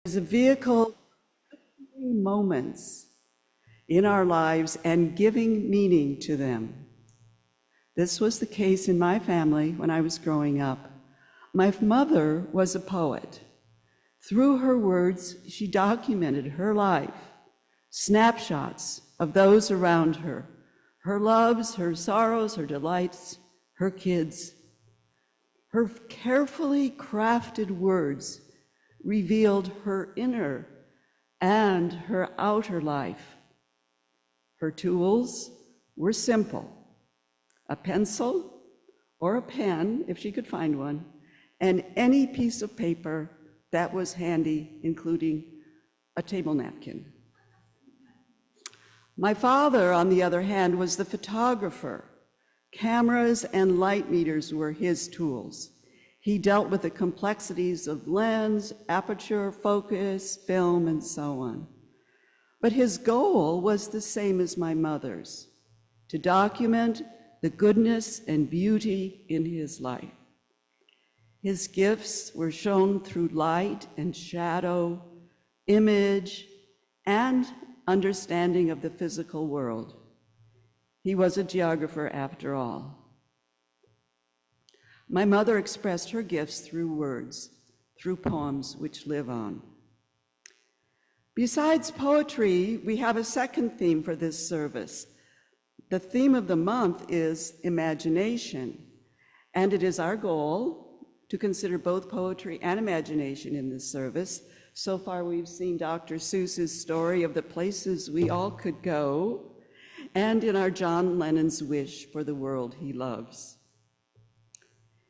Is a vehicle moments in our lives and giving meaning to them. This was the case in my family when I was growing up. My mother was a poet. Through her words, she documented her life, snapshots of those around her, her loves, her sorrows, her delights, her kids. Her carefully crafted words revealed her inner and her outer life. Her tools were simple: a pencil or a pen, if she could find one, and any piece of paper that was handy, including a table napkin. My father, on the other hand, was the photographer. Cameras and light meters were his tools. He dealt with the complexities of lens, aperture, focus, film, and so on. But his goal was the same as my mother's: to document the goodness and beauty in his life. His gifts were shown through light and shadow, image, and understanding of the physical world. He was a geographer after all. My mother expressed her gifts through words, through poems which live on. Besides poetry, we have a second theme for this service. The theme of the month is imagination, and it is our goal to consider both poetry and imagination in this service. So far, we've seen Dr. Seuss's story of the places we all could go, and in our John Lennon's wish for the world he loves.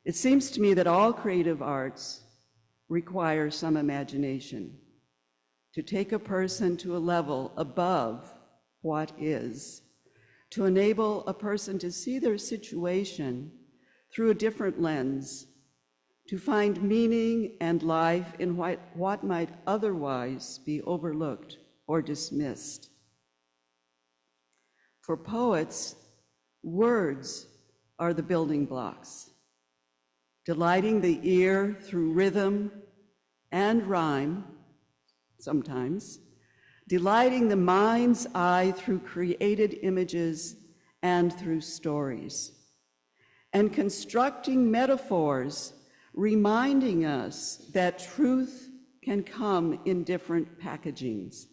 It seems to me that all creative arts require some imagination to take a person to a level above what is, to enable a person to see their situation through a different lens, to find meaning and life in what might otherwise be overlooked or dismissed. For poets, words are the building blocks, delighting the ear through rhythm and rhyme, sometimes, delighting the mind's eye through created images and through stories, and constructing metaphors, reminding us that truth can come in different packagings.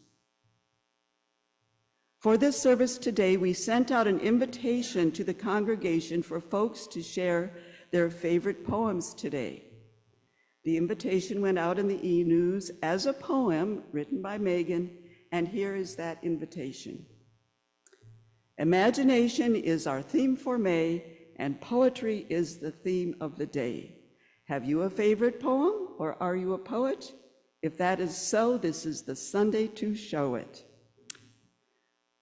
For this service today, we sent out an invitation to the congregation for folks to share their favorite poems today. The invitation went out in the e-news as a poem written by Megan, and here is that invitation. Imagination is our theme for May, and poetry is the theme of the day. Have you a favorite poem, or are you a poet? If that is so, this is the Sunday to show it.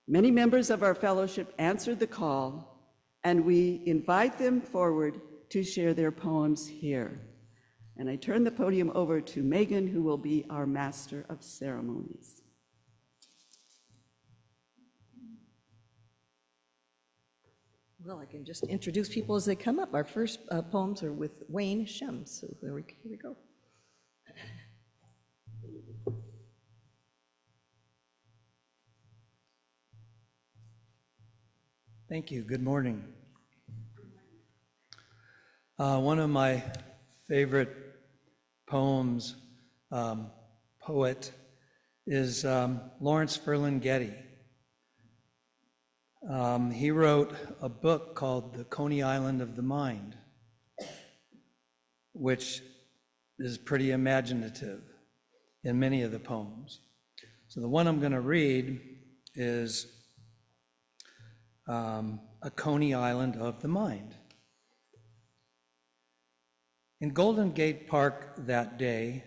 Many members of our fellowship answered the call, and we invite them forward to share their poems here. And I turn the podium over to Megan, who will be our master of ceremonies. Well, I can just introduce people as they come up. Our first poems are with Wayne Shem, so here we go. Thank you. Good morning. One of my favorite poems, poet, is Lawrence Ferlinghetti. He wrote a book called The Coney Island of the Mind, which is pretty imaginative in many of the poems. So the one I'm going to read is A Coney Island of the Mind. In Golden Gate Park that day,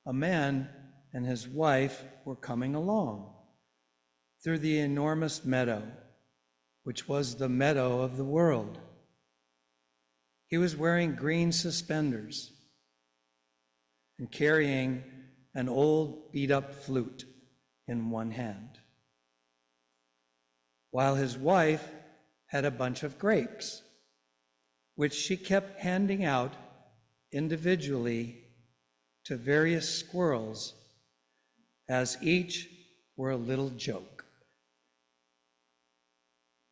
a man and his wife were coming along through the enormous meadow, which was the meadow of the world. He was wearing green suspenders and carrying an old beat-up flute in one hand, while his wife had a bunch of grapes, which she kept handing out individually to various squirrels as each were a little joke.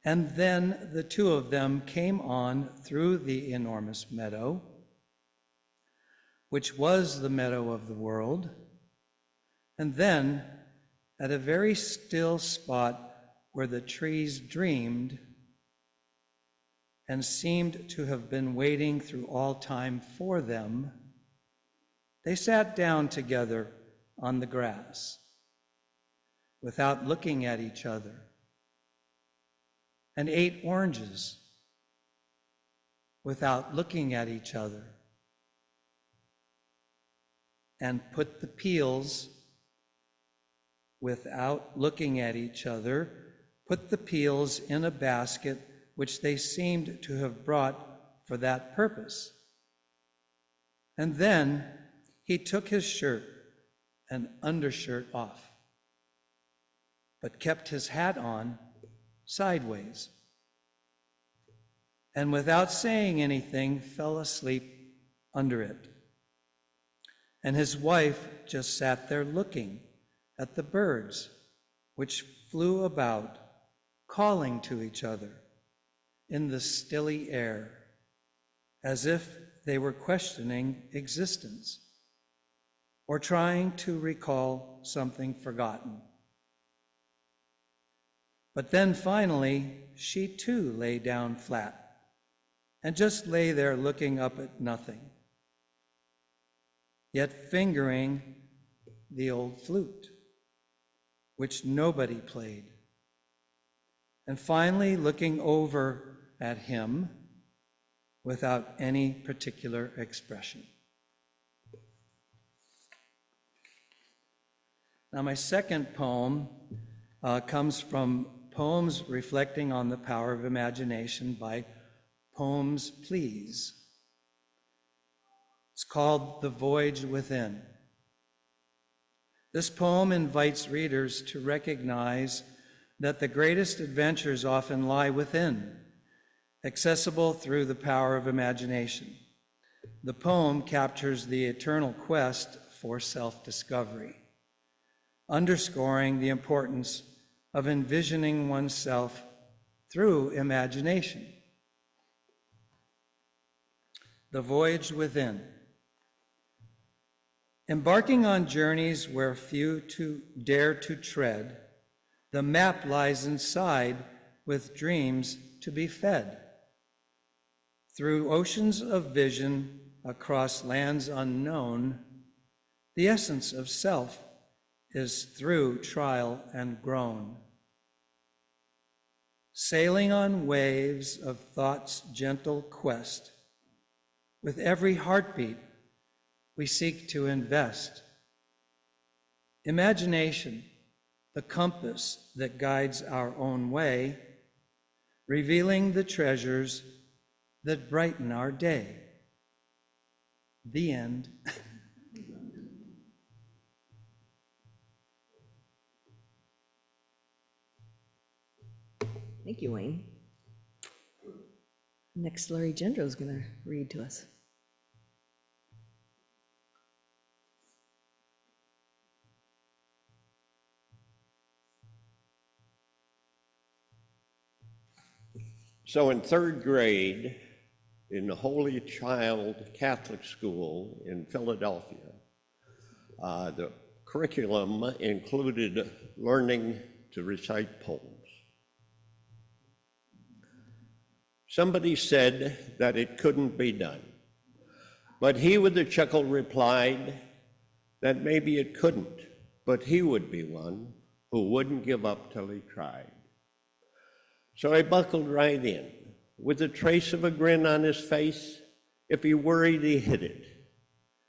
And then the two of them came on through the enormous meadow, which was the meadow of the world, and then at a very still spot where the trees dreamed and seemed to have been waiting through all time for them, they sat down together on the grass without looking at each other and ate oranges without looking at each other and put the peels without looking at each other, put the peels in a basket which they seemed to have brought for that purpose. And then he took his shirt and undershirt off, but kept his hat on sideways, and without saying anything, fell asleep under it. And his wife just sat there looking at the birds, which flew about, calling to each other in the stilly air, as if they were questioning existence or trying to recall something forgotten. But then finally, she too lay down flat and just lay there looking up at nothing, yet fingering the old flute, which nobody played, and finally looking over at him without any particular expression. Now, my second poem comes from Poems Reflecting on the Power of Imagination by Poems Please. It's called The Voyage Within. This poem invites readers to recognize that the greatest adventures often lie within, accessible through the power of imagination. The poem captures the eternal quest for self-discovery, underscoring the importance of envisioning oneself through imagination. The Voyage Within. Embarking on journeys where few dare to tread, the map lies inside with dreams to be fed. Through oceans of vision, across lands unknown, the essence of self is through trial and groan. Sailing on waves of thought's gentle quest, with every heartbeat we seek to invest. Imagination, the compass that guides our own way, revealing the treasures that brighten our day. The end. Thank you, Wayne. Next, Larry Gendro is going to read to us. So in third grade, in the Holy Child Catholic School in Philadelphia, the curriculum included learning to recite poems. Somebody said that it couldn't be done, but he with a chuckle replied that maybe it couldn't, but he would be one who wouldn't give up till he tried. So I buckled right in, with a trace of a grin on his face. If he worried, he hid it.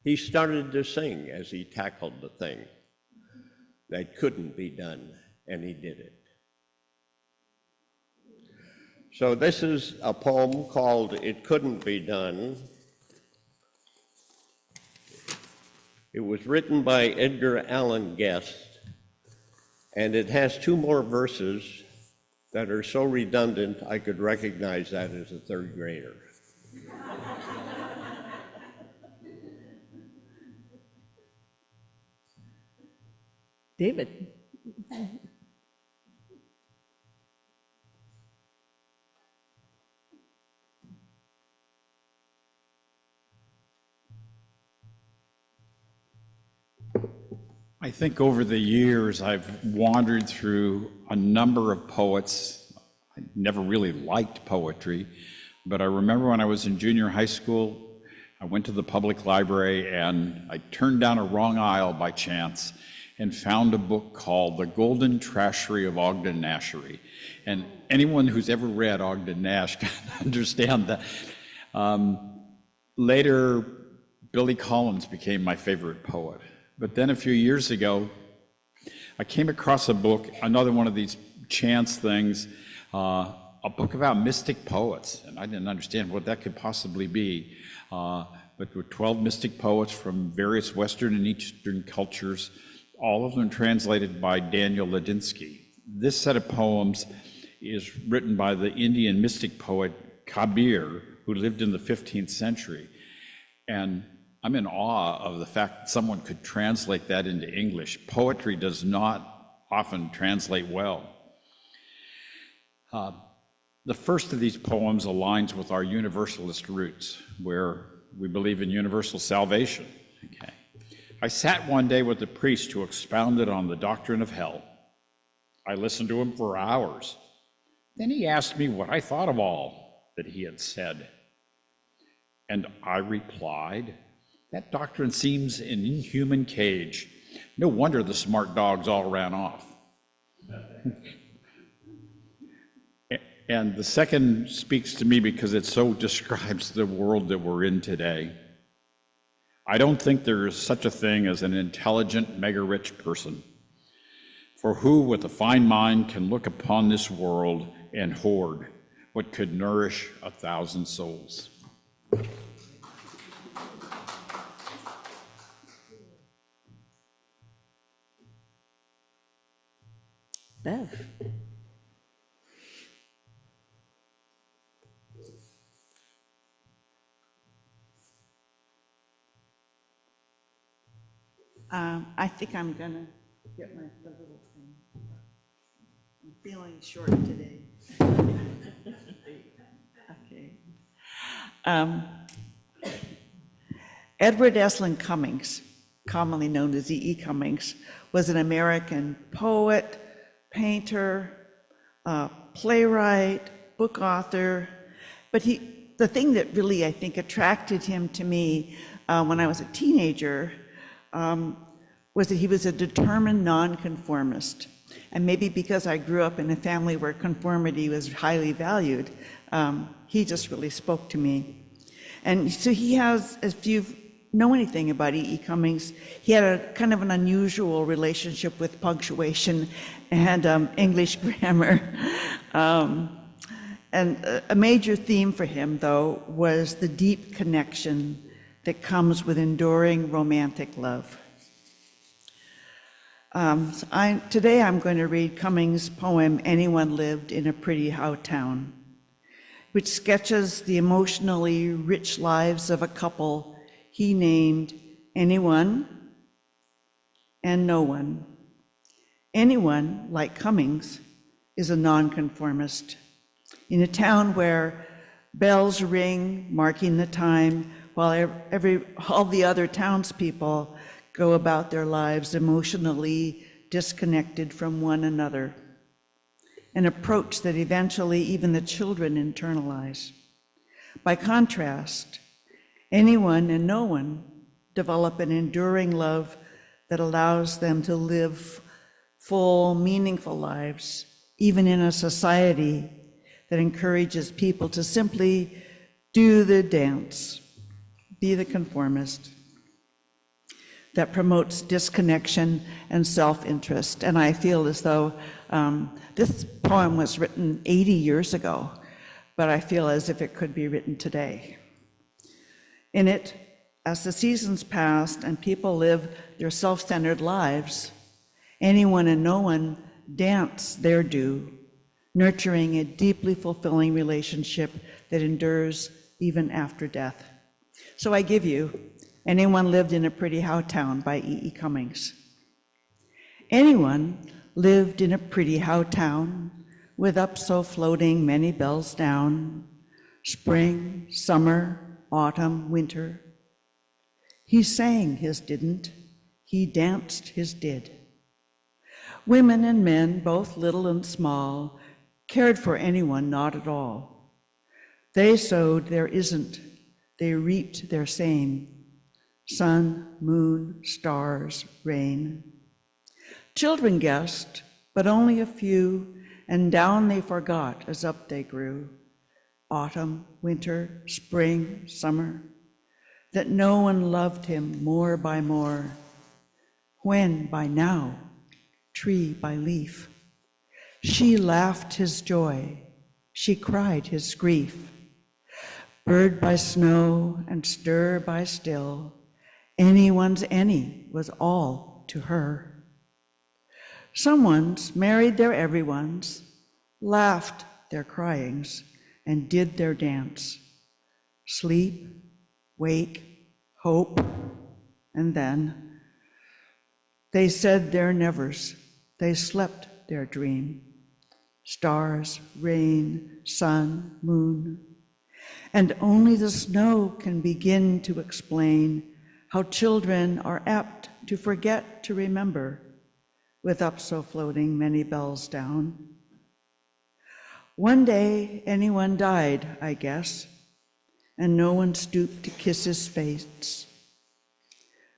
He started to sing as he tackled the thing that couldn't be done, and he did it. So this is a poem called It Couldn't Be Done. It was written by Edgar Allan Guest, and it has two more verses that are so redundant I could recognize that as a third grader. David? I think over the years, I've wandered through a number of poets. I never really liked poetry, but I remember when I was in junior high school, I went to the public library and I turned down a wrong aisle by chance and found a book called The Golden Trashery of Ogden Nashery. And anyone who's ever read Ogden Nash can understand that. Later, Billy Collins became my favorite poet. But then a few years ago, I came across a book, another one of these chance things, a book about mystic poets. And I didn't understand what that could possibly be. But there were 12 mystic poets from various Western and Eastern cultures, all of them translated by Daniel Ladinsky. This set of poems is written by the Indian mystic poet Kabir, who lived in the 15th century. And I'm in awe of the fact that someone could translate that into English. Poetry does not often translate well. The first of these poems aligns with our universalist roots, where we believe in universal salvation. Okay. I sat one day with a priest who expounded on the doctrine of hell. I listened to him for hours. Then he asked me what I thought of all that he had said. And I replied, that doctrine seems an inhuman cage. No wonder the smart dogs all ran off. And the second speaks to me because it so describes the world that we're in today. I don't think there is such a thing as an intelligent, mega-rich person, for who with a fine mind can look upon this world and hoard what could nourish 1,000 souls. Bev? I think I'm gonna get the little thing. I'm feeling short today. Okay. Edward Estlin Cummings, commonly known as E.E. Cummings, was an American poet, painter, playwright, book author, but the thing that really, I think, attracted him to me when I was a teenager was that he was a determined nonconformist. And maybe because I grew up in a family where conformity was highly valued, he just really spoke to me. And so he has, if you know anything about E.E. Cummings, he had a kind of an unusual relationship with punctuation and English grammar. And a major theme for him, though, was the deep connection that comes with enduring romantic love. Today I'm going to read Cummings' poem, Anyone Lived in a Pretty How Town, which sketches the emotionally rich lives of a couple he named Anyone and No One. Anyone, like Cummings, is a nonconformist. In a town where bells ring, marking the time, while all the other townspeople go about their lives emotionally disconnected from one another, an approach that eventually even the children internalize. By contrast, anyone and no one develop an enduring love that allows them to live full, meaningful lives, even in a society that encourages people to simply do the dance, be the conformist, that promotes disconnection and self-interest. And I feel as though this poem was written 80 years ago, but I feel as if it could be written today. In it, as the seasons passed and people live their self-centered lives, anyone and no one dance their due, nurturing a deeply fulfilling relationship that endures even after death. So I give you Anyone Lived in a Pretty How Town by E.E. Cummings. anyone lived in a pretty how town, with up so floating many bells down, spring, summer, autumn, winter. He sang his didn't, he danced his did. Women and men, both little and small, cared for anyone not at all. They sowed their isn't, they reaped their same. Sun, moon, stars, rain. Children guessed, but only a few, and down they forgot as up they grew. Autumn, winter, spring, summer, that no one loved him more by more. When by now, tree by leaf, she laughed his joy, she cried his grief. Bird by snow and stir by still, anyone's any was all to her. Someone's married their everyone's, laughed their cryings, and did their dance. Sleep, wake, hope, and then they said their nevers, they slept their dream. Stars, rain, sun, moon, and only the snow can begin to explain how children are apt to forget to remember, with up so floating many bells down. One day anyone died, I guess, and no one stooped to kiss his face.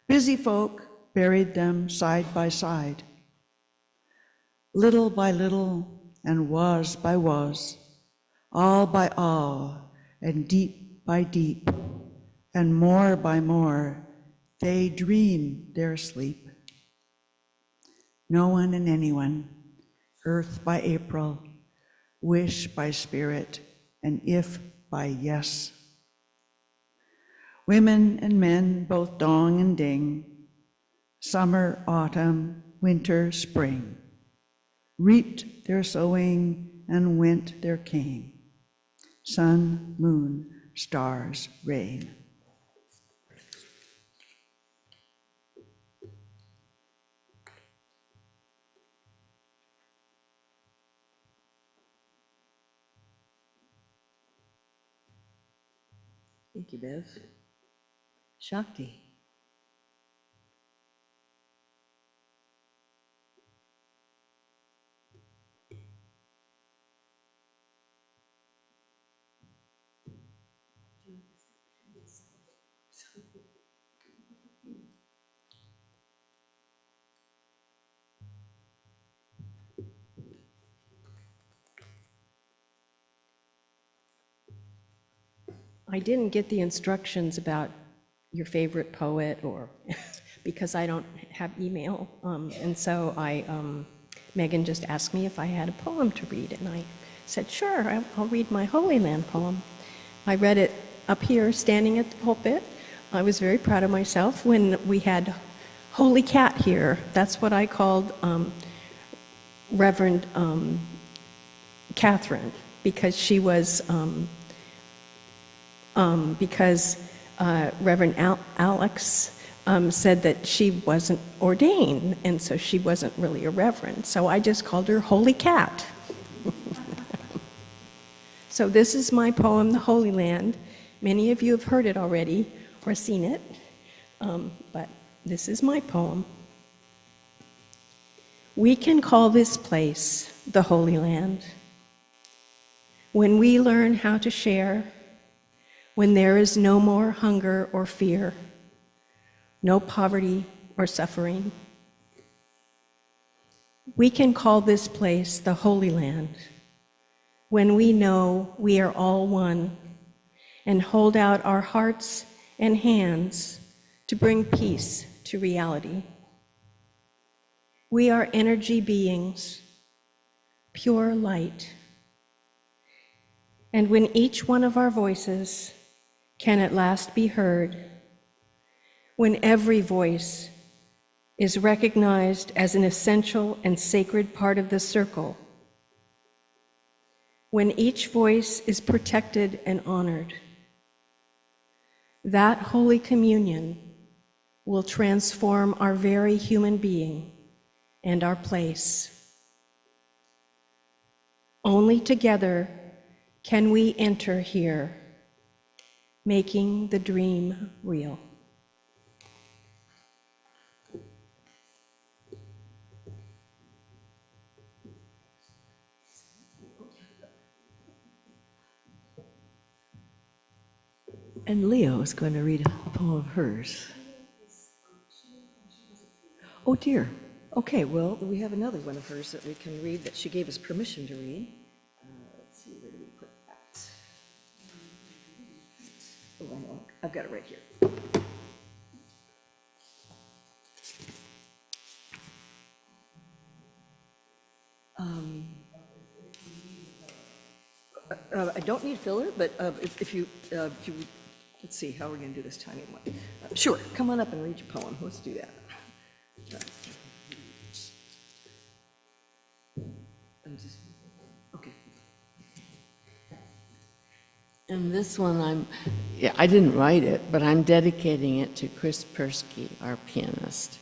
Busy folk buried them side by side. Little by little, and was by was, all by all, and deep by deep, and more by more, they dream their sleep. No one and anyone, earth by April, wish by spirit, and if by yes. Women and men, both dong and ding, summer, autumn, winter, spring, reaped their sowing and went their king. Sun, moon, stars, rain. Thank you, Bev. Shakti. I didn't get the instructions about your favorite poet, or because I don't have email, and so Megan just asked me if I had a poem to read, and I said, sure, I'll read my Holy Land poem. I read it up here, standing at the pulpit. I was very proud of myself when we had Holy Cat here. That's what I called Reverend Catherine, because she was Reverend Alex said that she wasn't ordained, and so she wasn't really a reverend. So I just called her Holy Cat. So this is my poem, The Holy Land. Many of you have heard it already or seen it, but this is my poem. We can call this place the Holy Land when we learn how to share, when there is no more hunger or fear, no poverty or suffering. We can call this place the Holy Land when we know we are all one and hold out our hearts and hands to bring peace to reality. We are energy beings, pure light. And when each one of our voices can at last be heard, when every voice is recognized as an essential and sacred part of the circle, when each voice is protected and honored, that Holy Communion will transform our very human being and our place. Only together can we enter here, making the dream real. And Leo is going to read a poem of hers. Oh dear. Okay, well, we have another one of hers that we can read that she gave us permission to read. Let's see, where do we put that? Oh, I know, I've got it right here. I don't need filler, but if you, let's see, how we're going to do this tiny one. Sure, come on up and read your poem. Let's do that. Okay. And this one, I didn't write it, but I'm dedicating it to Chris Persky, our pianist.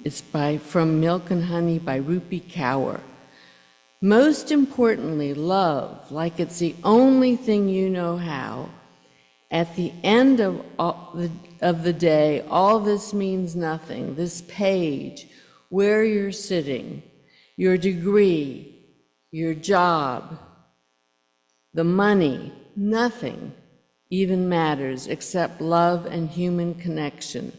It's from Milk and Honey by Rupi Kaur. Most importantly, love, like it's the only thing you know how. At the end of the day, all this means nothing. This page, where you're sitting, your degree, your job, the money, nothing even matters except love and human connection.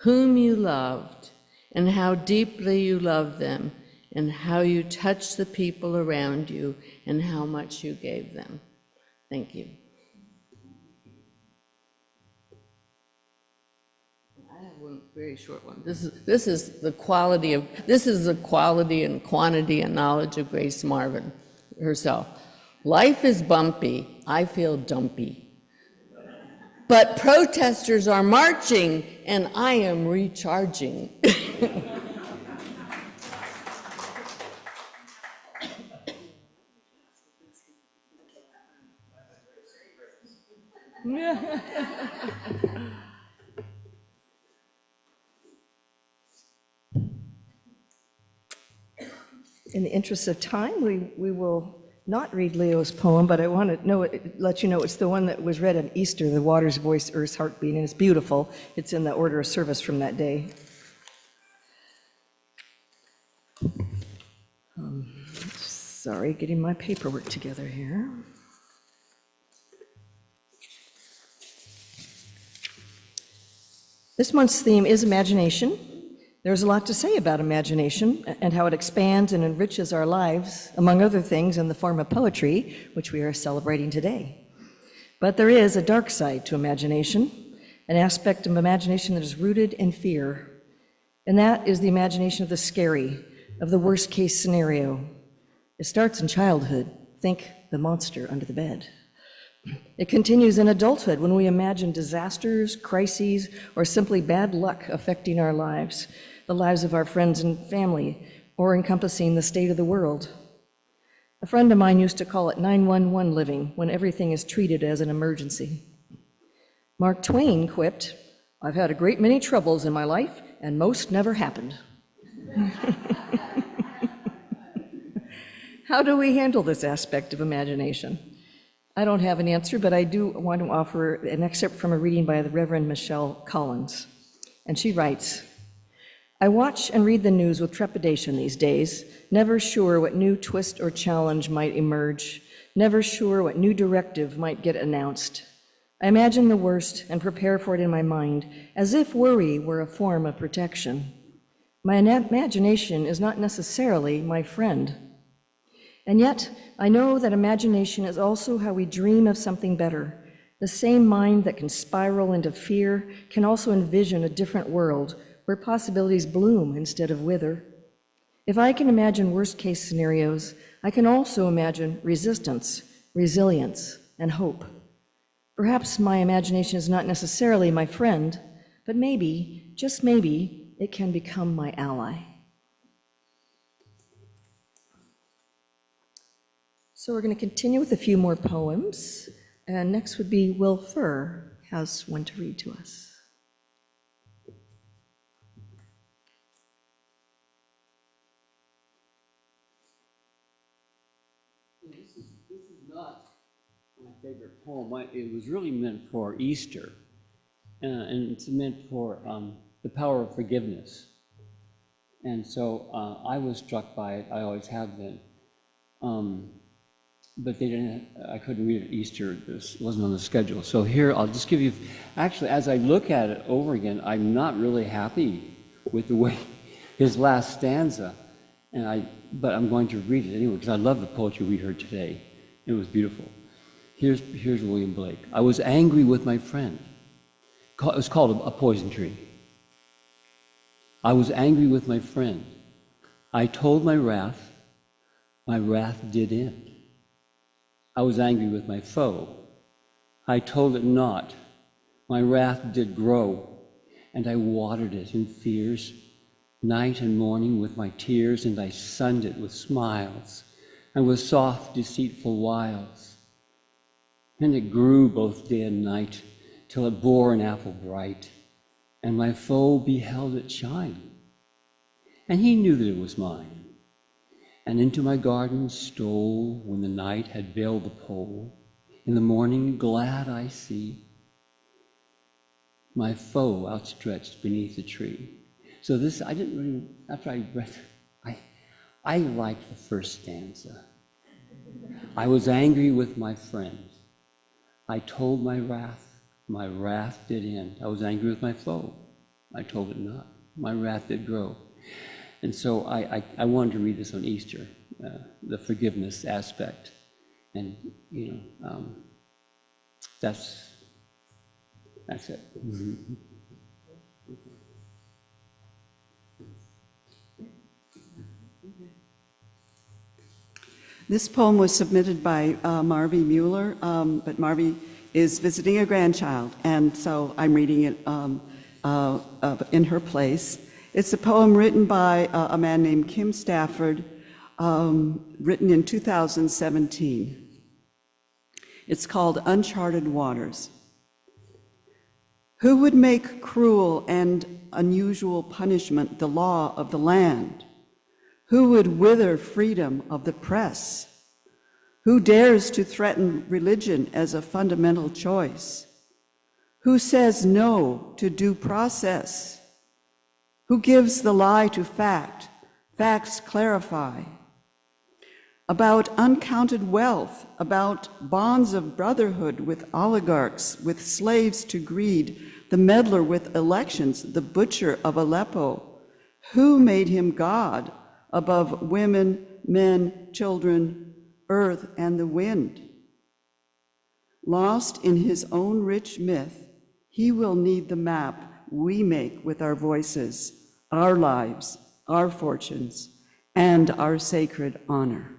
Whom you loved and how deeply you loved them, and how you touched the people around you, and how much you gave them. Thank you. I have one very short one. This is the quality and quantity and knowledge of Grace Marvin herself. Life is bumpy. I feel dumpy. But protesters are marching, and I am recharging. In the interest of time, we will not read Leo's poem, but I want to let you know it's the one that was read on Easter, The Water's Voice, Earth's Heartbeat, and it's beautiful. It's in the order of service from that day. Sorry, getting my paperwork together here. This month's theme is imagination. There's a lot to say about imagination and how it expands and enriches our lives, among other things, in the form of poetry, which we are celebrating today. But there is a dark side to imagination, an aspect of imagination that is rooted in fear, and that is the imagination of the scary, of the worst-case scenario. It starts in childhood. Think the monster under the bed. It continues in adulthood when we imagine disasters, crises, or simply bad luck affecting our lives, the lives of our friends and family, or encompassing the state of the world. A friend of mine used to call it 911 living, when everything is treated as an emergency. Mark Twain quipped, "I've had a great many troubles in my life, and most never happened." How do we handle this aspect of imagination? I don't have an answer, but I do want to offer an excerpt from a reading by the Reverend Michelle Collins. And she writes, "I watch and read the news with trepidation these days, never sure what new twist or challenge might emerge, never sure what new directive might get announced. I imagine the worst and prepare for it in my mind, as if worry were a form of protection. My imagination is not necessarily my friend. And yet, I know that imagination is also how we dream of something better. The same mind that can spiral into fear can also envision a different world where possibilities bloom instead of wither. If I can imagine worst-case scenarios, I can also imagine resistance, resilience, and hope. Perhaps my imagination is not necessarily my friend, but maybe, just maybe, it can become my ally." So we're going to continue with a few more poems. And next would be Will Furr has one to read to us. not my favorite poem. It was really meant for Easter, and it's meant for the power of forgiveness. And so I was struck by it. I always have been. But they didn't. I couldn't read it at Easter. This wasn't on the schedule. So here, I'll just give you. Actually, as I look at it over again, I'm not really happy with the way his last stanza, but I'm going to read it anyway because I love the poetry we heard today. It was beautiful. Here's William Blake. I was angry with my friend. It was called A Poison Tree. I was angry with my friend. I told my wrath did end. I was angry with my foe. I told it not. My wrath did grow, and I watered it in fears, night and morning with my tears, and I sunned it with smiles, and with soft, deceitful wiles. And it grew both day and night, till it bore an apple bright, and my foe beheld it shine. And he knew that it was mine, and into my garden stole when the night had veiled the pole. In the morning glad I see my foe outstretched beneath the tree. So this, I didn't really, after I read it, I liked the first stanza. I was angry with my friend. I told my wrath did end. I was angry with my foe. I told it not. My wrath did grow. And so I wanted to read this on Easter, the forgiveness aspect. And, that's it. Mm-hmm. This poem was submitted by Marvy Mueller, but Marvy is visiting a grandchild, and so I'm reading it in her place. It's a poem written by a man named Kim Stafford, written in 2017. It's called Uncharted Waters. Who would make cruel and unusual punishment the law of the land? Who would wither freedom of the press? Who dares to threaten religion as a fundamental choice? Who says no to due process? Who gives the lie to fact? Facts clarify. About uncounted wealth, about bonds of brotherhood with oligarchs, with slaves to greed, the meddler with elections, the butcher of Aleppo. Who made him God above women, men, children, earth, and the wind? Lost in his own rich myth, he will need the map we make with our voices, our lives, our fortunes, and our sacred honor.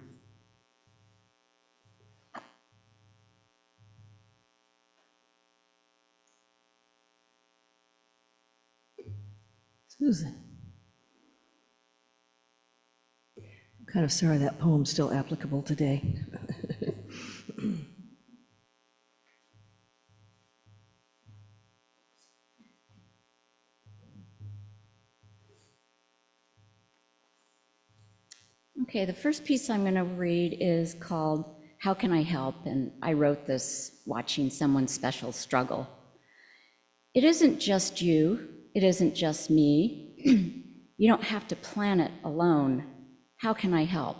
Susan. I'm kind of sorry that poem's still applicable today. Okay, the first piece I'm going to read is called How Can I Help? And I wrote this watching someone special struggle. It isn't just you. It isn't just me. You don't have to plan it alone. How can I help?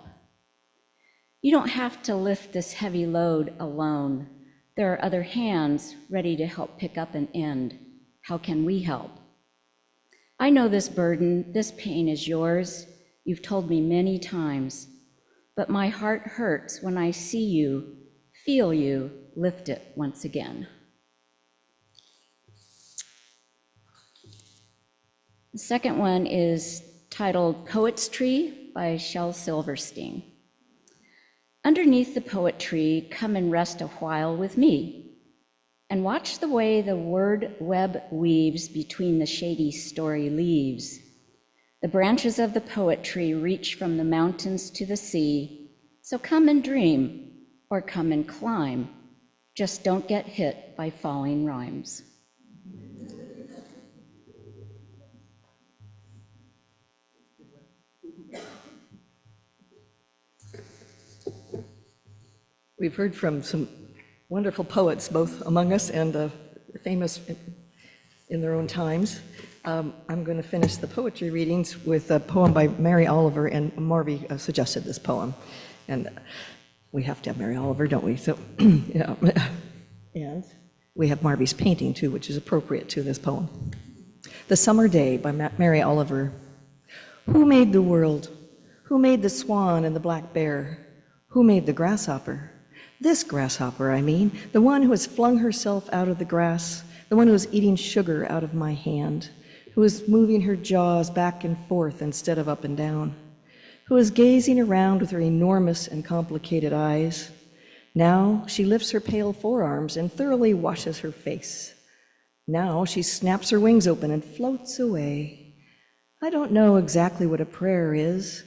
You don't have to lift this heavy load alone. There are other hands ready to help pick up and end. How can we help? I know this burden, this pain is yours. You've told me many times, but my heart hurts when I see you, feel you, lift it once again. The second one is titled Poet's Tree by Shel Silverstein. Underneath the poet tree, come and rest a while with me, and watch the way the word web weaves between the shady story leaves. The branches of the poet tree reach from the mountains to the sea, so come and dream, or come and climb. Just don't get hit by falling rhymes. We've heard from some wonderful poets, both among us and famous in their own times. I'm going to finish the poetry readings with a poem by Mary Oliver, and Marvy suggested this poem. And we have to have Mary Oliver, don't we? So, yeah. And we have Marvy's painting, too, which is appropriate to this poem. The Summer Day by Mary Oliver. Who made the world? Who made the swan and the black bear? Who made the grasshopper? This grasshopper, I mean, the one who has flung herself out of the grass, the one who is eating sugar out of my hand, who is moving her jaws back and forth instead of up and down, who is gazing around with her enormous and complicated eyes. Now she lifts her pale forearms and thoroughly washes her face. Now she snaps her wings open and floats away. I don't know exactly what a prayer is.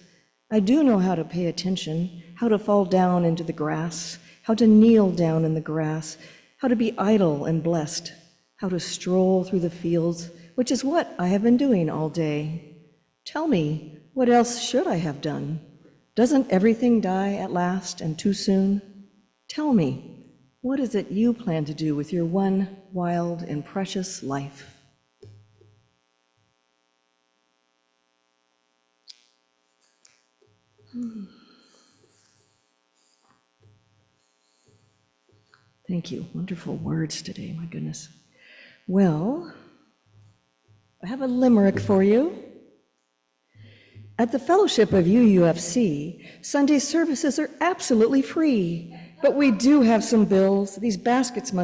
I do know how to pay attention, how to fall down into the grass, how to kneel down in the grass, how to be idle and blessed, how to stroll through the fields, which is what I have been doing all day. Tell me, what else should I have done? Doesn't everything die at last and too soon? Tell me, what is it you plan to do with your one wild and precious life? Thank you. Wonderful words today, my goodness. Well, I have a limerick for you. At the Fellowship of UUFC, Sunday services are absolutely free, but we do have some bills. These baskets must